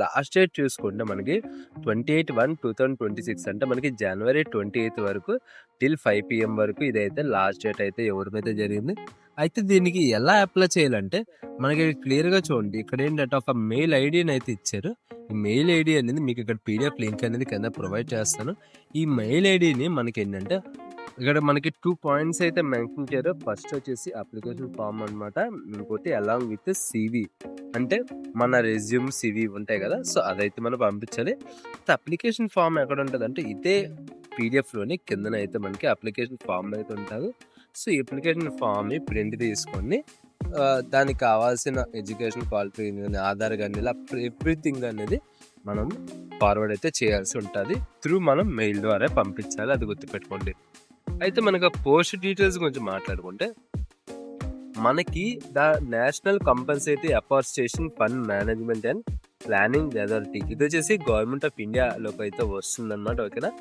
Last date చూసుకుంటే మనకి 28/1/2026 అంటే మనకి జనవరి 28 వరకు టిల్ 5 PM వరకు ఇదైతే లాస్ట్ డేట్ అయితే ఎవరిమైతే జరిగింది. అయితే దీనికి ఎలా అప్లై చేయాలంటే మనకి క్లియర్‌గా చూడండి. ఇక్కడ ఏంటంటే ఒక మెయిల్ ఐడీని అయితే ఇచ్చారు. ఈ మెయిల్ ఐడీ అనేది మీకు ఇక్కడ పీడిఎఫ్ లింక్ అనేది కింద ప్రొవైడ్ చేస్తాను. ఈ మెయిల్ ఐడీని మనకేంటంటే ఇక్కడ మనకి 2 పాయింట్స్ అయితే మెన్షన్ చేశారు. ఫస్ట్ వచ్చేసి అప్లికేషన్ ఫామ్ అనమాట. ఇంకోటి అలాంగ్ విత్ సీవీ అంటే మన రెజ్యూమ్ సివి ఉంటాయి కదా, సో అదైతే మనం పంపించాలి. అప్లికేషన్ ఫామ్ ఎక్కడ ఉంటుంది అంటే ఇదే పీడిఎఫ్లోని కిందన అయితే మనకి అప్లికేషన్ ఫామ్ అయితే ఉంటుంది. సో ఈ అప్లికేషన్ ఫామ్ని ప్రింట్ తీసుకొని దానికి కావాల్సిన ఎడ్యుకేషన్ క్వాలిఫికేషన్ కానీ ఆధార్ కానీ ఇలా ఎవ్రీథింగ్ అనేది మనం ఫార్వర్డ్ అయితే చేయాల్సి ఉంటుంది. త్రూ మనం మెయిల్ ద్వారా పంపించాలి, అది గుర్తుపెట్టుకోండి. అయితే మనకు పోస్ట్ డీటెయిల్స్ గురించి మాట్లాడుకుంటే మనకి the national compulsory afforestation fund management and planning authority ఇది వచ్చేసి గవర్నమెంట్ ఆఫ్ ఇండియాలోకి అయితే వస్తుందన్నమాట. ఓకేనా,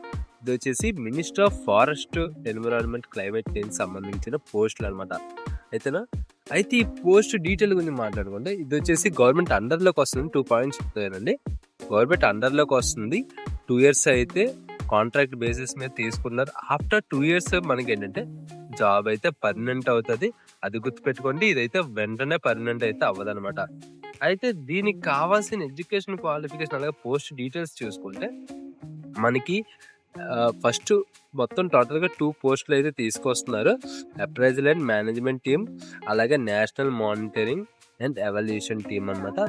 ఇది వచ్చేసి minister of forest environment climate change సంబంధించిన పోస్టులు అనమాట. అయితేనా అయితే ఈ పోస్ట్ డీటెయిల్ గురించి మాట్లాడుకుంటే ఇది వచ్చేసి గవర్నమెంట్ అండర్లోకి వస్తుంది. 2 పాయింట్స్ చెప్తానండి. గవర్నమెంట్ అండర్లోకి వస్తుంది. 2 years అయితే కాంట్రాక్ట్ బేసిస్ మీద తీసుకున్నారు. ఆఫ్టర్ 2 years మనకి ఏంటంటే జాబ్ అయితే పర్మనెంట్ అవుతుంది, అది గుర్తుపెట్టుకోండి. ఇదైతే వెంటనే పర్మనెంట్ అయితే అవ్వదనమాట. అయితే దీనికి కావాల్సిన ఎడ్యుకేషన్ క్వాలిఫికేషన్ అలాగే పోస్ట్ డీటెయిల్స్ చూసుకుంటే మనకి ఫస్ట్ మొత్తం టోటల్గా 2 పోస్టులు అయితే తీసుకొస్తున్నారు. అప్రైజల్ అండ్ మేనేజ్మెంట్ టీమ్ అలాగే national monitoring and evaluation team అనమాట.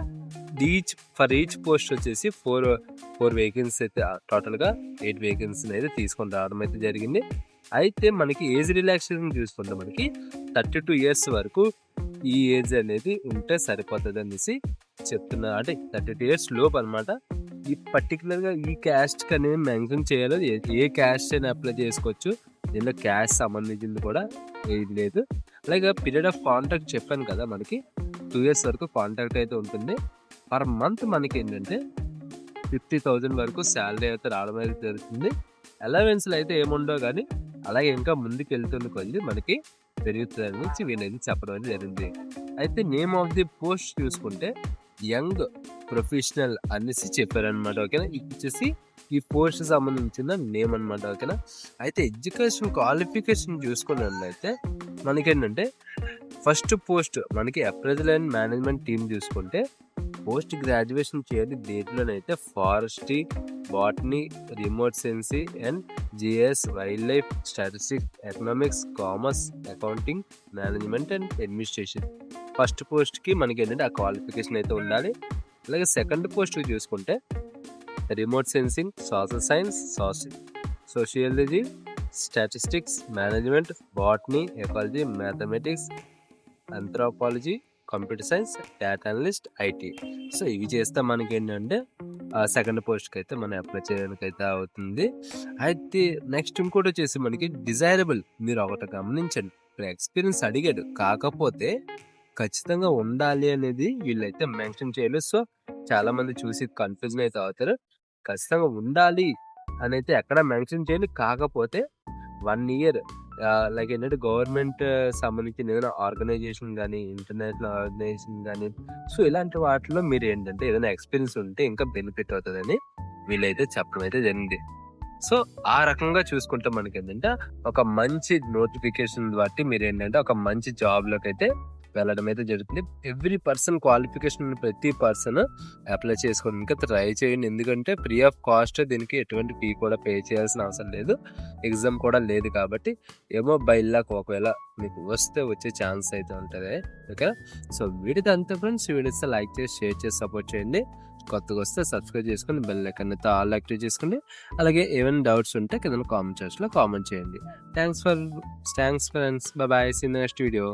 ఫర్ ఈచ్ పోస్ట్ వచ్చేసి 4 వేకెన్సీ అయితే టోటల్గా 8 వేకెన్సీ అయితే తీసుకొని రావడం అయితే జరిగింది. అయితే మనకి ఏజ్ రిలాక్సేషన్ చూసుకుంటే మనకి 32 years వరకు ఈ ఏజ్ అనేది ఉంటే సరిపోతుంది అనేసి చెప్తున్నారు. అంటే 32 years లోపు అనమాట. ఈ పర్టికులర్గా ఈ క్యాస్ట్ అనేది మెన్షన్ చేయాలి. ఏ క్యాస్ట్ అయినా అప్లై చేసుకోవచ్చు, దీనిలో క్యాస్ట్ సంబంధించింది కూడా ఏది లేదు. అలాగే పీరియడ్ ఆఫ్ కాంట్రాక్ట్ చెప్పాను కదా, మనకి 2 years వరకు కాంట్రాక్ట్ అయితే ఉంటుంది. పర్ మంత్ మనకి ఏంటంటే 50,000 వరకు శాలరీ అయితే రావడం అయితే జరుగుతుంది. అలవెన్స్లు అయితే ఏముండో కానీ అలాగే ఇంకా ముందుకు వెళ్తున్న కొద్ది మనకి పెరుగుతుంది నుంచి వీళ్ళైతే చెప్పడం అయితే జరిగింది. అయితే నేమ్ ఆఫ్ ది పోస్ట్ చూసుకుంటే యంగ్ ప్రొఫెషనల్ అనేసి చెప్పారనమాట. ఓకేనా, ఇది వచ్చేసి ఈ పోస్ట్ సంబంధించిన నేమ్ అనమాట. ఓకేనా, అయితే ఎడ్యుకేషన్ క్వాలిఫికేషన్ చూసుకున్నట్లయితే మనకేంటంటే ఫస్ట్ పోస్ట్ మనకి అప్రైజల్ అండ్ మేనేజ్మెంట్ టీమ్ చూసుకుంటే పోస్ట్ గ్రాడ్యుయేషన్ చేయాలి. దేంట్లోనైతే forestry, botany, remote sensing and GS, wildlife, statistics, economics, commerce, accounting, management and administration. First పోస్ట్కి మనకి ఏంటంటే ఆ క్వాలిఫికేషన్ అయితే ఉండాలి. అలాగే సెకండ్ పోస్ట్ చూసుకుంటే remote sensing, social science, sociology, statistics, management, botany, ecology, mathematics, anthropology, computer science, data analyst, IT. So ఇవి చేస్తే మనకి ఏంటంటే సెకండ్ పోస్ట్కి అయితే మనం అప్లై చేయడానికి అయితే అవుతుంది. అయితే నెక్స్ట్ ఇంకోటి వచ్చేసి మనకి డిజైరబుల్. మీరు ఒకటి గమనించండి, ఇప్పుడు ఎక్స్పీరియన్స్ అడిగాడు, కాకపోతే ఖచ్చితంగా ఉండాలి అనేది వీళ్ళైతే మెన్షన్ చేయలేదు. సో చాలా మంది చూసి కన్ఫ్యూజన్ అయితే అవుతారు. ఖచ్చితంగా ఉండాలి అని అయితే ఎక్కడ మెన్షన్ చేయాలి. కాకపోతే 1 year లైక్ ఏంటంటే గవర్నమెంట్ సంబంధించిన ఏదైనా ఆర్గనైజేషన్ కానీ, ఇంటర్నేషనల్ ఆర్గనైజేషన్ కానీ, సో ఇలాంటి వాటిలో మీరు ఏంటంటే ఏదైనా ఎక్స్పీరియన్స్ ఉంటే ఇంకా బెనిఫిట్ అవుతుందని వీళ్ళైతే చెప్పడం అయితే జరిగింది. సో ఆ రకంగా చూసుకుంటే మనకి ఏంటంటే ఒక మంచి నోటిఫికేషన్ బట్టి మీరు ఏంటంటే ఒక మంచి జాబ్లోకి అయితే వెళ్ళడం అయితే జరుగుతుంది. ఎవ్రీ పర్సన్ క్వాలిఫికేషన్ ప్రతి పర్సన్ అప్లై చేసుకోవడానికి ట్రై చేయండి. ఎందుకంటే ఫ్రీ ఆఫ్ కాస్ట్, దీనికి ఎటువంటి ఫీ కూడా పే చేయాల్సిన అవసరం లేదు, ఎగ్జామ్ కూడా లేదు. కాబట్టి ఏమో బై లక్ ఒకవేళ మీకు వచ్చే ఛాన్స్ అయితే ఉంటుంది. ఓకే, సో వీడితో అంతే ఫ్రెండ్స్. వీడియోస్తే లైక్ చేసి షేర్ చేసి సపోర్ట్ చేయండి. కొత్తగా వస్తే సబ్స్క్రైబ్ చేసుకుని బెల్ ఐకాన్ అయితే ఆల్ యాక్టివ్ చేసుకోండి. అలాగే ఏమైనా డౌట్స్ ఉంటే కింద కామెంట్ సెక్షన్లో కామెంట్ చేయండి. Thanks friends. Bye. See next video.